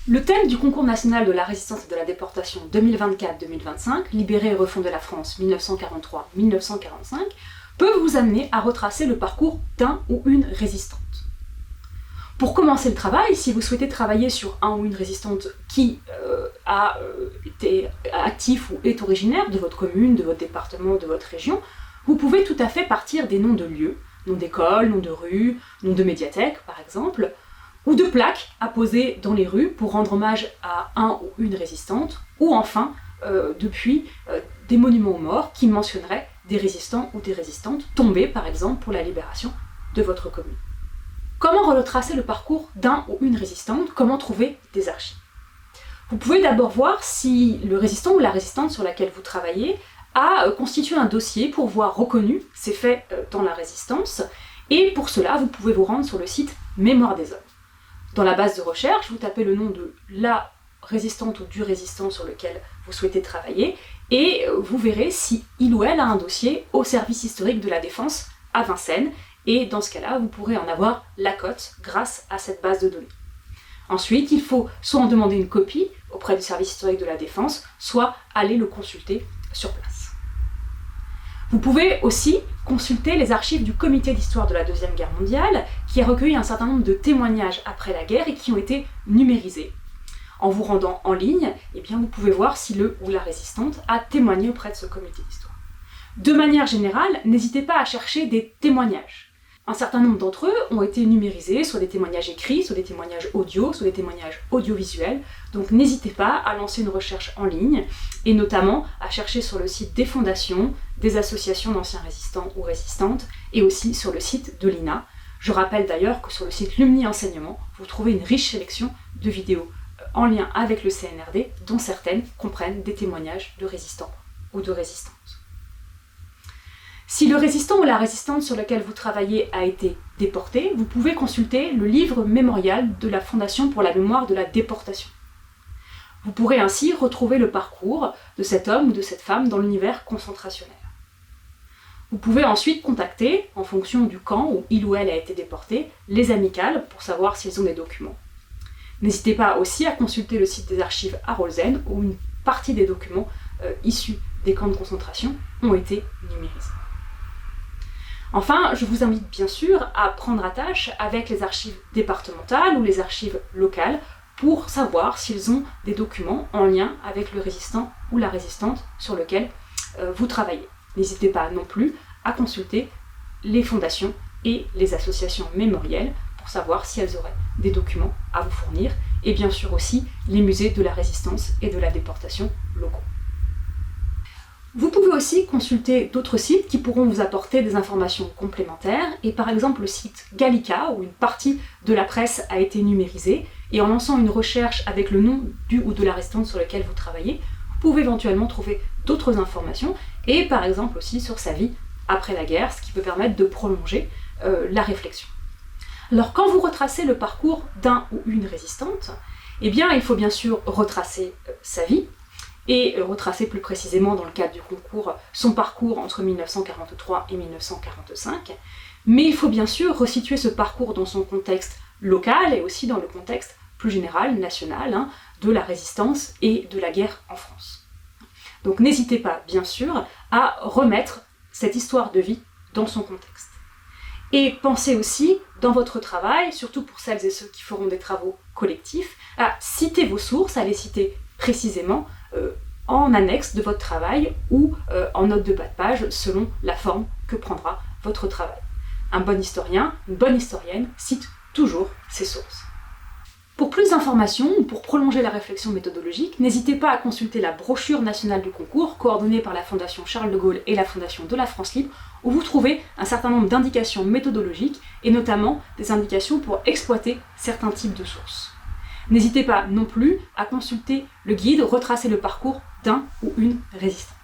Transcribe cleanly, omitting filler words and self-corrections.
Le thème du concours national de la résistance et de la déportation 2024-2025, Libérer et refonder la France 1943-1945, peut vous amener à retracer le parcours d'un ou une résistante. Pour commencer le travail, si vous souhaitez travailler sur un ou une résistante qui a été actif ou est originaire de votre commune, de votre département, de votre région, vous pouvez tout à fait partir des noms de lieux, noms d'écoles, noms de rues, noms de médiathèques par exemple, ou de plaques à poser dans les rues pour rendre hommage à un ou une résistante, ou enfin, depuis, des monuments aux morts qui mentionneraient des résistants ou des résistantes tombés par exemple pour la libération de votre commune. Comment retracer le parcours d'un ou une résistante? Comment trouver des archives? Vous pouvez d'abord voir si le résistant ou la résistante sur laquelle vous travaillez a constitué un dossier pour voir reconnu ses faits dans la résistance, et pour cela vous pouvez vous rendre sur le site Mémoire des Hommes. Dans la base de recherche, vous tapez le nom de la résistante ou du résistant sur lequel vous souhaitez travailler, et vous verrez si il ou elle a un dossier au service historique de la Défense à Vincennes, et dans ce cas-là, vous pourrez en avoir la cote grâce à cette base de données. Ensuite, il faut soit en demander une copie auprès du service historique de la Défense, soit aller le consulter sur place. Vous pouvez aussi consulter les archives du Comité d'histoire de la Deuxième Guerre mondiale, qui a recueilli un certain nombre de témoignages après la guerre et qui ont été numérisés. En vous rendant en ligne, vous pouvez voir si le ou la résistante a témoigné auprès de ce comité d'histoire. De manière générale, n'hésitez pas à chercher des témoignages. Un certain nombre d'entre eux ont été numérisés, soit des témoignages écrits, soit des témoignages audio, soit des témoignages audiovisuels. Donc n'hésitez pas à lancer une recherche en ligne, et notamment à chercher sur le site des fondations, des associations d'anciens résistants ou résistantes, et aussi sur le site de l'INA. Je rappelle d'ailleurs que sur le site Lumni Enseignement, vous trouvez une riche sélection de vidéos en lien avec le CNRD, dont certaines comprennent des témoignages de résistants ou de résistantes. Si le résistant ou la résistante sur lequel vous travaillez a été déporté, vous pouvez consulter le livre mémorial de la Fondation pour la mémoire de la déportation. Vous pourrez ainsi retrouver le parcours de cet homme ou de cette femme dans l'univers concentrationnaire. Vous pouvez ensuite contacter, en fonction du camp où il ou elle a été déporté, les amicales pour savoir s'ils ont des documents. N'hésitez pas aussi à consulter le site des archives à Rolzen, où une partie des documents issus des camps de concentration ont été numérisés. Enfin, je vous invite bien sûr à prendre attache avec les archives départementales ou les archives locales pour savoir s'ils ont des documents en lien avec le résistant ou la résistante sur lequel vous travaillez. N'hésitez pas non plus à consulter les fondations et les associations mémorielles pour savoir si elles auraient des documents à vous fournir, et bien sûr aussi les musées de la résistance et de la déportation locaux. Vous pouvez aussi consulter d'autres sites qui pourront vous apporter des informations complémentaires, et par exemple le site Gallica, où une partie de la presse a été numérisée, et en lançant une recherche avec le nom du ou de la résistante sur lequel vous travaillez, vous pouvez éventuellement trouver d'autres informations, et par exemple aussi sur sa vie après la guerre, ce qui peut permettre de prolonger la réflexion. Alors quand vous retracez le parcours d'un ou une résistante, il faut bien sûr retracer sa vie, et retracer plus précisément dans le cadre du concours son parcours entre 1943 et 1945, mais il faut bien sûr resituer ce parcours dans son contexte local et aussi dans le contexte plus général, national, de la résistance et de la guerre en France. Donc n'hésitez pas bien sûr à remettre cette histoire de vie dans son contexte. Et pensez aussi, dans votre travail, surtout pour celles et ceux qui feront des travaux collectifs, à citer vos sources, à les citer précisément en annexe de votre travail ou en note de bas de page selon la forme que prendra votre travail. Un bon historien, une bonne historienne cite toujours ses sources. Pour plus d'informations ou pour prolonger la réflexion méthodologique, n'hésitez pas à consulter la brochure nationale du concours coordonnée par la Fondation Charles de Gaulle et la Fondation de la France Libre, où vous trouvez un certain nombre d'indications méthodologiques et notamment des indications pour exploiter certains types de sources. N'hésitez pas non plus à consulter le guide Retracer le parcours d'un ou une résistante.